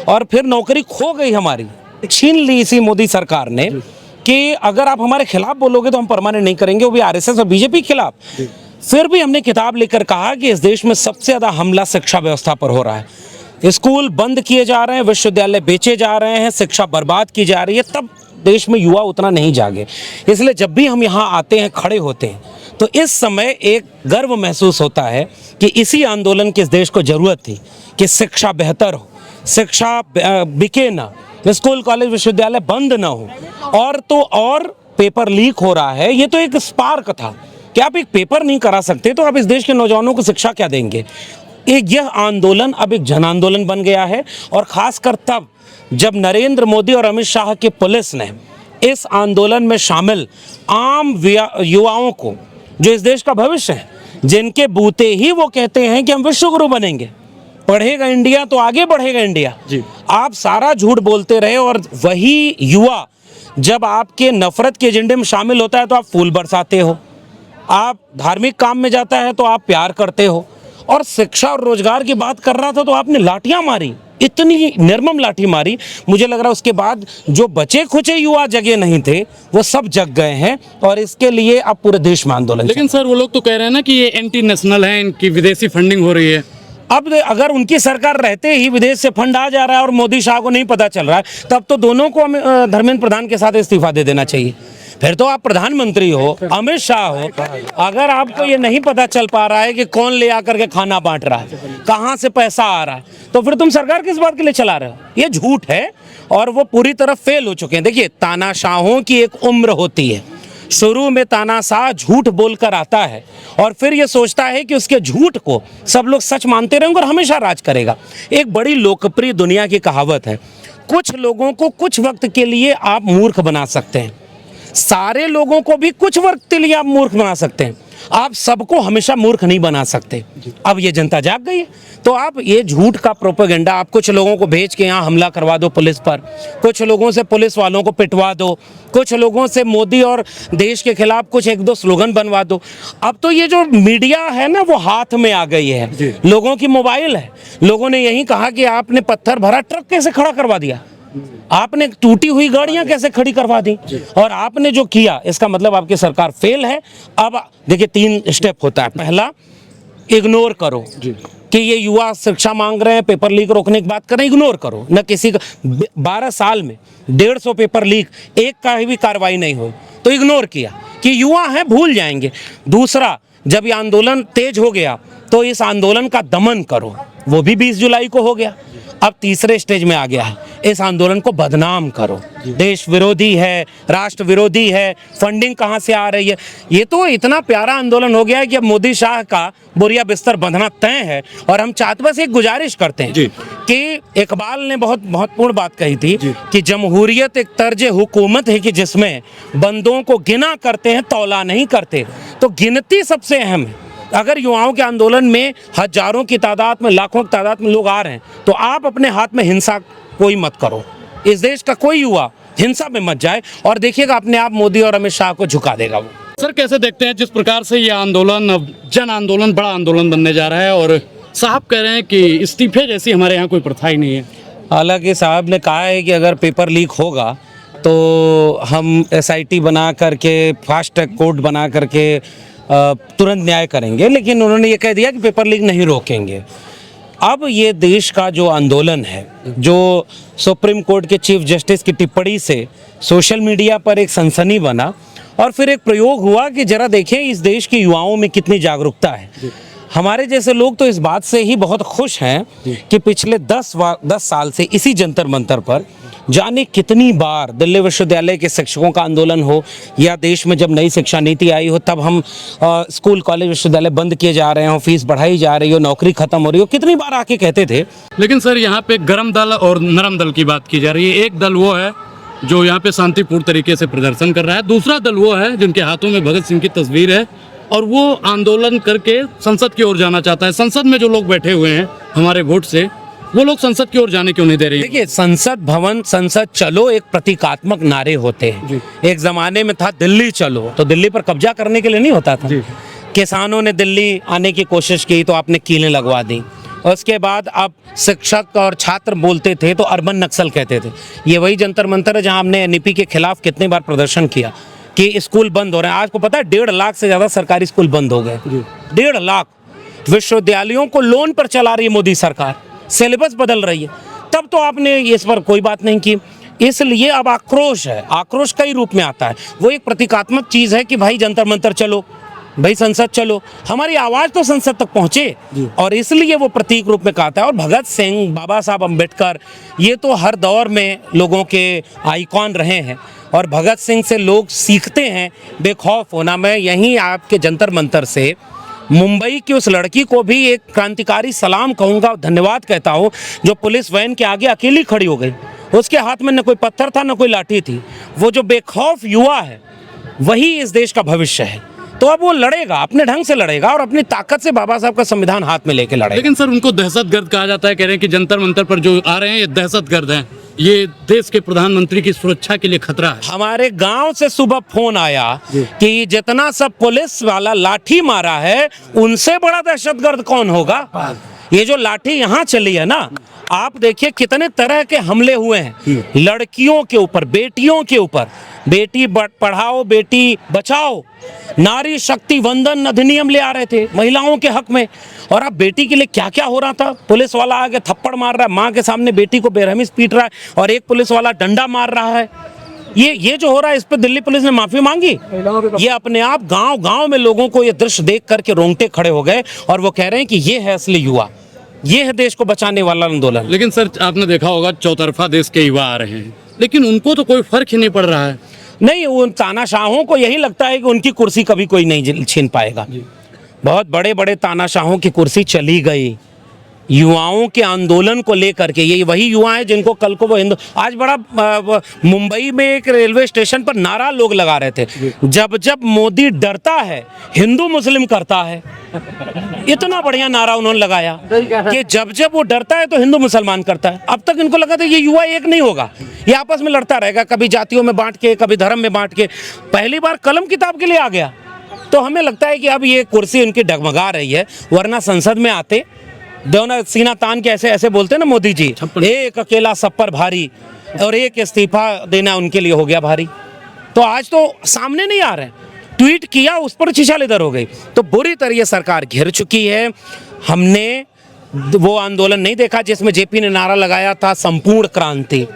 और फिर नौकरी खो गई हमारी, छीन ली इसी मोदी सरकार ने कि अगर आप हमारे खिलाफ बोलोगे तो हम परमानेंट नहीं करेंगे, वो भी आरएसएस और बीजेपी के खिलाफ। फिर भी हमने किताब लेकर कहा कि इस देश में सबसे ज़्यादा हमला शिक्षा व्यवस्था पर हो रहा है, स्कूल बंद किए जा रहे हैं, विश्वविद्यालय बेचे जा रहे हैं, शिक्षा बर्बाद की जा रही है, तब देश में युवा उतना नहीं जागे। इसलिए जब भी हम यहाँ आते हैं, खड़े होते हैं, तो इस समय एक गर्व महसूस होता है कि इसी आंदोलन की इस देश को ज़रूरत थी कि शिक्षा बेहतर हो, शिक्षा बिके ना, स्कूल कॉलेज विश्वविद्यालय बंद ना हो। और पेपर लीक हो रहा है, ये तो एक स्पार्क था कि आप एक पेपर नहीं करा सकते तो आप इस देश के नौजवानों को शिक्षा क्या देंगे। यह आंदोलन अब एक जन आंदोलन बन गया है, और खासकर तब जब नरेंद्र मोदी और अमित शाह की पुलिस ने इस आंदोलन में शामिल आम युवाओं को, जो इस देश का भविष्य है, जिनके बूते ही वो कहते हैं कि हम विश्व गुरु बनेंगे, पढ़ेगा इंडिया तो आगे बढ़ेगा इंडिया जी, आप सारा झूठ बोलते रहे। और वही युवा जब आपके नफरत के एजेंडे में शामिल होता है तो आप फूल बरसाते हो, आप धार्मिक काम में जाता है तो आप प्यार करते हो, और शिक्षा और रोजगार की बात कर रहा था तो आपने लाठियां मारी, इतनी निर्मम लाठी मारी। मुझे लग रहा है उसके बाद जो बचे खुचे युवा जगे नहीं थे वो सब जग गए हैं, और इसके लिए अब पूरे देश में आंदोलन। लेकिन सर वो लोग तो कह रहे हैं ना कि ये एंटी नेशनल है, इनकी विदेशी फंडिंग हो रही है। अब अगर उनकी सरकार रहते ही विदेश से फंड आ जा रहा है और मोदी शाह को नहीं पता चल रहा है, तब तो दोनों को धर्मेंद्र प्रधान के साथ इस्तीफा दे देना चाहिए। फिर तो आप प्रधानमंत्री हो, अमित शाह हो, अगर आपको ये नहीं पता चल पा रहा है कि कौन ले आकर के खाना बांट रहा है, कहाँ से पैसा आ रहा है, तो फिर तुम सरकार किस बात के लिए चला रहे हो? ये झूठ है और वो पूरी तरह फेल हो चुके हैं। देखिए, तानाशाहों की एक उम्र होती है, शुरू में तानाशाह झूठ बोलकर आता है और फिर ये सोचता है कि उसके झूठ को सब लोग सच मानते रहेंगे और हमेशा राज करेगा। एक बड़ी लोकप्रिय दुनिया की कहावत है, कुछ लोगों को कुछ वक्त के लिए आप मूर्ख बना सकते हैं, सारे लोगों को भी कुछ वक्त के लिए आप मूर्ख बना सकते हैं, आप सबको हमेशा मूर्ख नहीं बना सकते। अब ये जनता जाग गई है, तो आप ये झूठ का प्रोपेगेंडा, आप कुछ लोगों को भेज के यहाँ हमला करवा दो पुलिस पर, कुछ लोगों से पुलिस वालों को पिटवा दो, कुछ लोगों से मोदी और देश के खिलाफ कुछ एक दो स्लोगन बनवा दो। अब तो ये जो मीडिया है ना, वो हाथ में आ गई है, लोगों की मोबाइल है। लोगों ने यही कहा कि आपने पत्थर भरा ट्रक कैसे खड़ा करवा दिया, आपने टूटी हुई गाड़ियां कैसे खड़ी करवा दी, और आपने जो किया इसका मतलब आपकी सरकार फेल है। अब देखिए, 3 स्टेप होता है। पहला, इग्नोर करो कि ये युवा शिक्षा मांग रहे हैं, पेपर लीक रोकने की बात कर रहे हैं, इग्नोर करो। न किसी का 12 साल में 150 पेपर लीक, एक का भी कार्रवाई नहीं हुई, तो इग्नोर किया कि युवा हैं, भूल जाएंगे। दूसरा, जब ये आंदोलन तेज हो गया तो इस आंदोलन का दमन करो, वो भी 20 जुलाई को हो गया। अब तीसरे स्टेज में आ गया है, इस आंदोलन को बदनाम करो, देश विरोधी है, राष्ट्र विरोधी है, फंडिंग कहाँ से आ रही है। ये तो इतना प्यारा आंदोलन हो गया है कि अब मोदी शाह का बोरिया बिस्तर बंधना तय है। और हम चाहते, बस एक गुजारिश करते हैं कि इकबाल ने बहुत महत्वपूर्ण बात कही थी कि जमहूरियत एक तर्ज हुकूमत है कि जिसमें बंदों को गिना करते हैं, तौला नहीं करते। तो गिनती सबसे अहम है। अगर युवाओं के आंदोलन में हजारों की तादाद में, लाखों की तादाद में लोग आ रहे हैं, तो आप अपने हाथ में हिंसा कोई मत करो। इस देश का कोई युवा हिंसा में मत जाए, और देखिएगा अपने आप मोदी और अमित शाह को झुका देगा वो। सर, कैसे देखते हैं जिस प्रकार से ये आंदोलन अब जन आंदोलन, बड़ा आंदोलन बनने जा रहा है, और साहब कह रहे हैं कि इस्तीफे जैसी हमारे यहाँ कोई प्रथा ही नहीं है। हालांकि साहब ने कहा है कि अगर पेपर लीक होगा तो हम SIT बना करके, फास्ट ट्रैक कोर्ट बना करके तुरंत न्याय करेंगे, लेकिन उन्होंने ये कह दिया कि पेपर लीक नहीं रोकेंगे। अब ये देश का जो आंदोलन है, जो सुप्रीम कोर्ट के चीफ जस्टिस की टिप्पणी से सोशल मीडिया पर एक सनसनी बना, और फिर एक प्रयोग हुआ कि जरा देखें इस देश के युवाओं में कितनी जागरूकता है। हमारे जैसे लोग तो इस बात से ही बहुत खुश हैं कि पिछले 10 साल से इसी जंतर मंतर पर जाने कितनी बार दिल्ली विश्वविद्यालय के शिक्षकों का आंदोलन हो, या देश में जब नई शिक्षा नीति आई हो तब हम स्कूल कॉलेज विश्वविद्यालय बंद किए जा रहे हो, फीस बढ़ाई जा रही हो, नौकरी खत्म हो रही हो, कितनी बार आके कहते थे। लेकिन सर, यहाँ पे गरम दल और नरम दल की बात की जा रही है। एक दल वो है जो यहाँ पे शांतिपूर्ण तरीके से प्रदर्शन कर रहा है, दूसरा दल वो है जिनके हाथों में भगत सिंह की तस्वीर है और वो आंदोलन करके संसद की ओर जाना चाहता है। संसद में जो लोग बैठे हुए हैं हमारे वोट से, वो लोग संसद की ओर जाने क्यों नहीं दे रही? देखिए, संसद भवन, संसद चलो एक प्रतीकात्मक नारे होते हैं। एक जमाने में था दिल्ली चलो, तो दिल्ली पर कब्जा करने के लिए नहीं होता था। किसानों ने दिल्ली आने की कोशिश की तो आपने कीलें लगवा दी, उसके बाद अब शिक्षक और छात्र बोलते थे तो अर्बन नक्सल कहते थे। ये वही जंतर मंतर है जहां हमने एनईपी के खिलाफ कितनी बार प्रदर्शन किया कि स्कूल बंद हो रहे हैं। आज को पता है 1.5 लाख से ज़्यादा सरकारी स्कूल बंद हो गए। 1.5 लाख विश्वविद्यालयों को लोन पर चला रही है मोदी सरकार, सिलेबस बदल रही है। तब तो आपने इस पर कोई बात नहीं की। इसलिए अब आक्रोश है, आक्रोश कई रूप में आता है। वो एक प्रतीकात्मक चीज़ है कि भाई जंतर मंतर चलो, भाई संसद चलो, हमारी आवाज़ तो संसद तक पहुँचे, और इसलिए वो प्रतीक रूप में कहता है। और भगत सिंह, बाबा साहब अम्बेडकर, ये तो हर दौर में लोगों के आइकॉन रहे हैं और भगत सिंह से लोग सीखते हैं बेखौफ होना। मैं यहीं आपके जंतर मंतर से मुंबई की उस लड़की को भी एक क्रांतिकारी सलाम कहूँगा, धन्यवाद कहता हूँ, जो पुलिस वैन के आगे अकेली खड़ी हो गई। उसके हाथ में न कोई पत्थर था न कोई लाठी थी। वो जो बेखौफ युवा है वही इस देश का भविष्य है। तो अब वो लड़ेगा, अपने ढंग से लड़ेगा और अपनी ताकत से बाबा साहब का संविधान हाथ में लेके लड़ेगा। लेकिन सर उनको दहशतगर्द कहा जाता है, कह रहे हैं कि जंतर मंतर पर जो आ रहे हैं ये दहशतगर्द हैं, ये देश के प्रधानमंत्री की सुरक्षा के लिए खतरा है। हमारे गांव से सुबह फोन आया कि जितना सब पुलिस वाला लाठी मारा है उनसे बड़ा दहशतगर्द कौन होगा। ये जो लाठी यहाँ चली है ना, आप देखिए कितने तरह के हमले हुए हैं लड़कियों के ऊपर, बेटियों के ऊपर। बेटी पढ़ाओ बेटी बचाओ, नारी शक्ति वंदन अधिनियम ले आ रहे थे महिलाओं के हक में। और अब बेटी के लिए क्या क्या हो रहा था। पुलिस वाला आगे थप्पड़ मार रहा है, माँ के सामने बेटी को बेरहमी से पीट रहा है, और एक पुलिस वाला डंडा मार रहा है। ये जो हो रहा है, इस पर दिल्ली पुलिस ने माफी मांगी। ये अपने आप गांव गांव में लोगों को ये दृश्य देख करके रोंगटे खड़े हो गए और वो कह रहे हैं कि ये है असली युवा, ये है देश को बचाने वाला आंदोलन। लेकिन सर आपने देखा होगा चौतरफा देश के युवा आ रहे हैं, लेकिन उनको तो कोई फर्क ही नहीं पड़ रहा है। नहीं, उन तानाशाहों को यही लगता है कि उनकी कुर्सी कभी कोई नहीं छीन पाएगा। बहुत बड़े बड़े तानाशाहों की कुर्सी चली गई युवाओं के आंदोलन को लेकर के। ये वही युवा हैं जिनको कल को वो हिंदू, आज बड़ा मुंबई में एक रेलवे स्टेशन पर नारा लोग लगा रहे थे, जब जब मोदी डरता है हिंदू मुस्लिम करता है। इतना बढ़िया नारा उन्होंने लगाया कि जब जब वो डरता है तो हिंदू मुसलमान करता है। अब तक इनको लगा था ये युवा एक नहीं होगा, ये आपस में लड़ता रहेगा, कभी जातियों में बांट के, कभी धर्म में बांट के। पहली बार कलम किताब के लिए आ गया। तो हमें लगता है कि अब ये कुर्सी उनकी डगमगा रही है, वरना संसद में आते दोनों सीना तान के ऐसे ऐसे बोलते ना मोदी जी, एक अकेला सब पर भारी, और एक इस्तीफा देना उनके लिए हो गया भारी। तो आज तो सामने नहीं आ रहे, ट्वीट किया उस पर छिछाल इधर हो गई। तो बुरी तरह सरकार घिर चुकी है। हमने वो आंदोलन नहीं देखा जिसमें जेपी ने नारा लगाया था संपूर्ण क्रांति,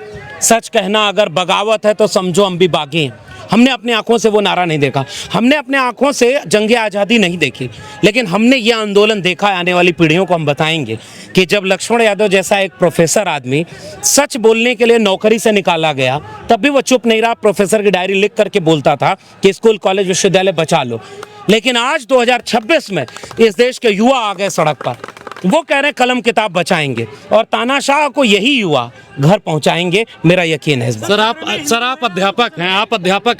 सच कहना अगर बगावत है तो समझो हम भी बागी हैं। हमने अपनी आंखों से वो नारा नहीं देखा, हमने अपने आंखों से जंगे आज़ादी नहीं देखी, लेकिन हमने ये आंदोलन देखा। आने वाली पीढ़ियों को हम बताएंगे कि जब लक्ष्मण यादव जैसा एक प्रोफेसर आदमी सच बोलने के लिए नौकरी से निकाला गया, तब भी वो चुप नहीं रहा, प्रोफेसर की डायरी लिख करके बोलता था कि स्कूल कॉलेज विश्वविद्यालय बचा लो। लेकिन आज 2026 में इस देश के युवा आ गए सड़क पर, वो कह रहे हैं कलम किताब बचाएंगे, और तानाशाह को यही युवा घर पहुंचाएंगे, मेरा यकीन है इस बात। सर आप अध्यापक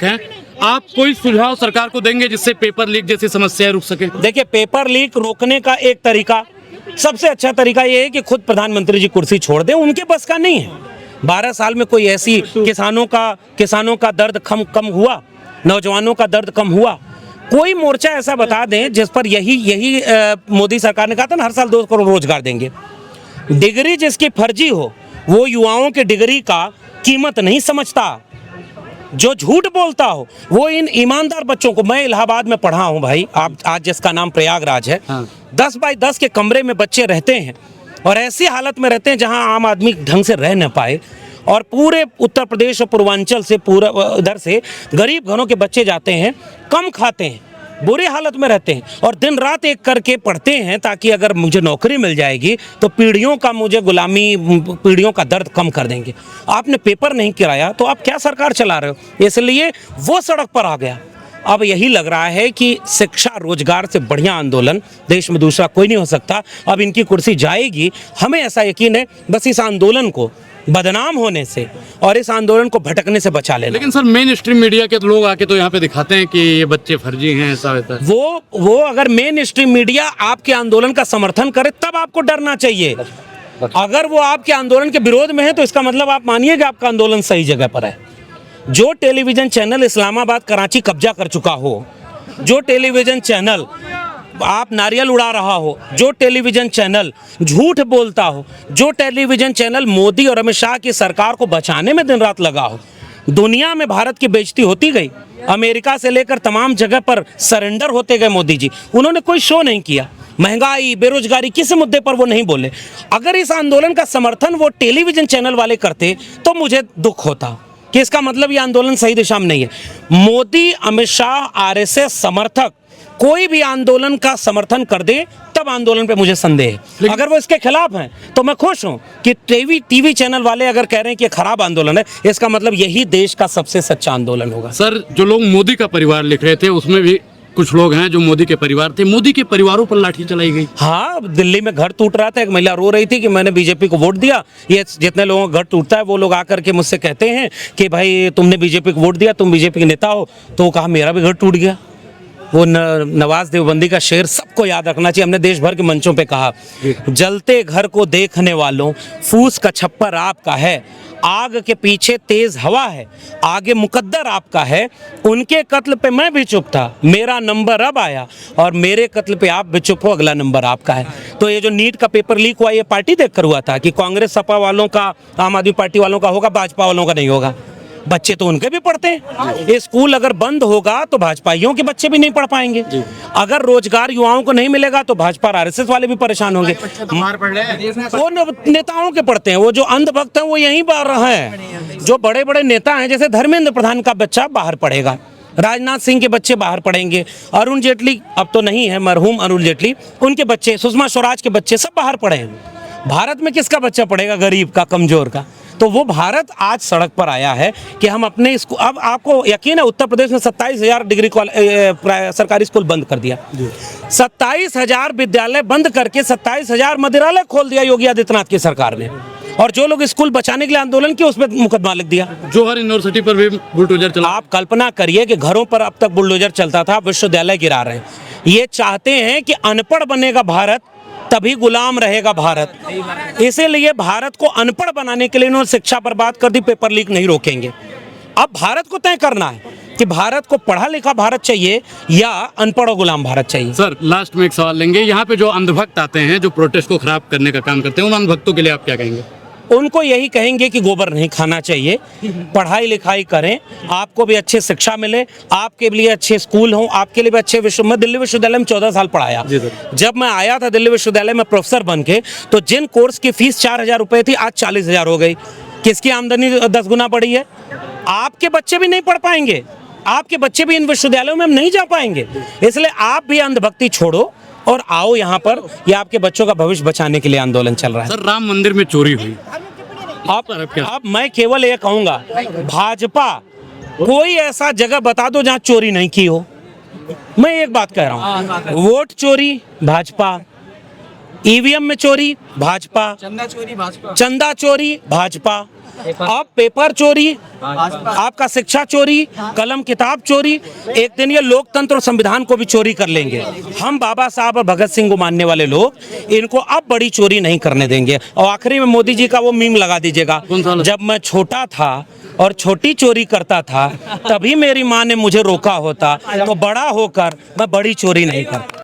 हैं, आप कोई सुझाव सरकार को देंगे जिससे पेपर लीक जैसी समस्याएं रुक सके? देखिए, पेपर लीक रोकने का एक तरीका, सबसे अच्छा तरीका ये है कि खुद प्रधानमंत्री जी कुर्सी छोड़ दें। उनके बस का नहीं है। 12 साल में कोई ऐसी किसानों का दर्द कम हुआ, नौजवानों का दर्द कम हुआ? कोई मोर्चा ऐसा बता दें जिस पर यही मोदी सरकार ने कहा था ना, हर साल 2 करोड़ रोजगार देंगे। डिग्री जिसकी फर्जी हो वो युवाओं के डिग्री का कीमत नहीं समझता, जो झूठ बोलता हो वो इन ईमानदार बच्चों को। मैं इलाहाबाद में पढ़ा हूँ भाई, आप आज जिसका नाम प्रयागराज है, 10 बाई 10 के कमरे में बच्चे रहते हैं, और ऐसी हालत में रहते हैं जहाँ आम आदमी ढंग से रह न पाए। और पूरे उत्तर प्रदेश और पूर्वांचल से, पूरा इधर से गरीब घरों के बच्चे जाते हैं, कम खाते हैं, बुरी हालत में रहते हैं, और दिन रात एक करके पढ़ते हैं ताकि अगर मुझे नौकरी मिल जाएगी तो पीढ़ियों का मुझे गुलामी, पीढ़ियों का दर्द कम कर देंगे। आपने पेपर नहीं कराया तो आप क्या सरकार चला रहे हो? इसलिए वो सड़क पर आ गया। अब यही लग रहा है कि शिक्षा रोजगार से बढ़िया आंदोलन देश में दूसरा कोई नहीं हो सकता। अब इनकी कुर्सी जाएगी, हमें ऐसा यकीन है। बस इस आंदोलन को बदनाम होने से और इस आंदोलन को भटकने से बचा लेना। लेकिन सर मेन स्ट्रीम मीडिया के लोग आके तो यहाँ पे दिखाते हैं कि ये बच्चे फर्जी हैं, ऐसा होता है। वो अगर मेन स्ट्रीम मीडिया आपके आंदोलन का समर्थन करे तब आपको डरना चाहिए। अगर वो आपके आंदोलन के विरोध में है तो इसका मतलब आप मानिए कि आपका आंदोलन सही जगह पर है। जो टेलीविजन चैनल इस्लामाबाद कराची कब्जा कर चुका हो, जो टेलीविजन चैनल आप नारियल उड़ा रहा हो, जो टेलीविजन चैनल झूठ बोलता हो, जो टेलीविजन चैनल मोदी और अमित शाह की सरकार को बचाने में दिन रात लगा हो, दुनिया में भारत की बेइज्जती होती गई। अमेरिका से लेकर तमाम जगह पर सरेंडर होते गए मोदी जी, उन्होंने कोई शो नहीं किया। महंगाई, बेरोजगारी, किसी मुद्दे पर वो नहीं बोले। अगर इस आंदोलन का समर्थन वो टेलीविजन चैनल वाले करते तो मुझे दुख होता कि इसका मतलब ये आंदोलन सही दिशा में नहीं है। मोदी, अमित शाह, आरएसएस समर्थक कोई भी आंदोलन का समर्थन कर दे तब आंदोलन पे मुझे संदेह है। अगर वो इसके खिलाफ हैं तो मैं खुश हूं कि टीवी चैनल वाले अगर कह रहे हैं कि ये खराब आंदोलन है, इसका मतलब यही देश का सबसे सच्चा आंदोलन होगा। सर, जो लोग मोदी का परिवार लिख रहे थे उसमें भी कुछ लोग हैं जो मोदी के परिवार थे, मोदी के परिवारों पर लाठी चलाई गई। हाँ, दिल्ली में घर टूट रहा था, एक महिला रो रही थी कि मैंने बीजेपी को वोट दिया। ये जितने लोगों का घर टूटता है वो लोग आकर के मुझसे कहते हैं कि भाई तुमने बीजेपी को वोट दिया, तुम बीजेपी के नेता हो। तो कहा मेरा भी घर टूट गया। वो नवाज देवबंदी का शेर सबको याद रखना चाहिए। हमने देश भर के मंचों पे कहा, जलते घर को देखने वालों, फूस का छप्पर आपका है, आग के पीछे तेज हवा है, आगे मुकद्दर आपका है। उनके कत्ल पे मैं भी चुप था, मेरा नंबर अब आया, और मेरे कत्ल पे आप भी चुप हो, अगला नंबर आपका है। तो ये जो नीट का पेपर लीक हुआ, ये पार्टी देखकर हुआ था कि कांग्रेस सपा वालों का, आम आदमी पार्टी वालों का होगा, भाजपा वालों का नहीं होगा। बच्चे तो उनके भी पढ़ते हैं। ये स्कूल अगर बंद होगा तो भाजपाइयों के बच्चे भी नहीं पढ़ पाएंगे। अगर रोजगार युवाओं को नहीं मिलेगा तो भाजपा और आरएसएस वाले भी परेशान होंगे। वो नेताओं के पढ़ते हैं, वो जो अंधभक्त हैं वो यहीं पर रहे हैं। जो बड़े बड़े नेता हैं, जैसे धर्मेंद्र प्रधान का बच्चा बाहर पढ़ेगा, राजनाथ सिंह के बच्चे बाहर पढ़ेंगे, अरुण जेटली अब तो नहीं है, मरहूम अरुण जेटली, उनके बच्चे, सुषमा स्वराज के बच्चे सब बाहर पढ़े हैं। भारत में किसका बच्चा पढ़ेगा? गरीब का, कमजोर का। तो वो भारत आज सड़क पर आया है कि हम अपने स्कूल, अब आपको यकीन है उत्तर प्रदेश में 27,000 डिग्री सरकारी स्कूल बंद कर दिया। 27,000 विद्यालय बंद करके 27,000 मदिरालय खोल दिया योगी आदित्यनाथ की सरकार ने। और जो लोग स्कूल बचाने के लिए आंदोलन किए उस पर मुकदमा लिख दिया। जौहर यूनिवर्सिटी पर भी बुलडोजर चला। आप कल्पना करिए कि घरों पर अब तक बुलडोजर चलता था, विश्वविद्यालय गिरा रहे हैं। ये चाहते हैं कि अनपढ़ बनेगा भारत, तभी गुलाम रहेगा भारत। इसीलिए भारत को अनपढ़ बनाने के लिए इन्होंने शिक्षा बर्बाद कर दी, पेपर लीक नहीं रोकेंगे। अब भारत को तय करना है कि भारत को पढ़ा लिखा भारत चाहिए या अनपढ़ और गुलाम भारत चाहिए। सर, लास्ट में एक सवाल लेंगे। यहाँ पे जो अंधभक्त आते हैं, जो प्रोटेस्ट को खराब करने का काम करते हैं, उन अंधभक्तों के लिए आप क्या कहेंगे? उनको यही कहेंगे कि गोबर नहीं खाना चाहिए, पढ़ाई लिखाई करें, आपको भी अच्छी शिक्षा मिले, आपके लिए अच्छे स्कूल हों, आपके लिए भी अच्छे मैं दिल्ली विश्वविद्यालय में 14 साल पढ़ाया। जब मैं आया था दिल्ली विश्वविद्यालय में प्रोफेसर बन के, तो जिन कोर्स की फीस 4,000 रुपये थी, आज 40,000 हो गई। किसकी आमदनी 10 गुना बढ़ी है? आपके बच्चे भी नहीं पढ़ पाएंगे, आपके बच्चे भी इन विश्वविद्यालयों में नहीं जा पाएंगे। इसलिए आप भी अंधभक्ति छोड़ो और आओ यहाँ पर, ये आपके बच्चों का भविष्य बचाने के लिए आंदोलन चल रहा है। सर, राम मंदिर में चोरी हुई, अब मैं केवल ये कहूंगा, भाजपा कोई ऐसा जगह बता दो जहां चोरी नहीं की हो। मैं एक बात कह रहा हूं, वोट चोरी भाजपा, ईवीएम में चोरी भाजपा, चंदा चोरी भाजपा, अब पेपर चोरी, आपका शिक्षा चोरी, कलम किताब चोरी। एक दिन ये लोकतंत्र और संविधान को भी चोरी कर लेंगे। हम बाबा साहब और भगत सिंह को मानने वाले लोग इनको अब बड़ी चोरी नहीं करने देंगे। और आखिरी में मोदी जी का वो मीम लगा दीजिएगा, जब मैं छोटा था और छोटी चोरी करता था, तभी मेरी माँ ने मुझे रोका होता, तो बड़ा होकर मैं बड़ी चोरी नहीं करता।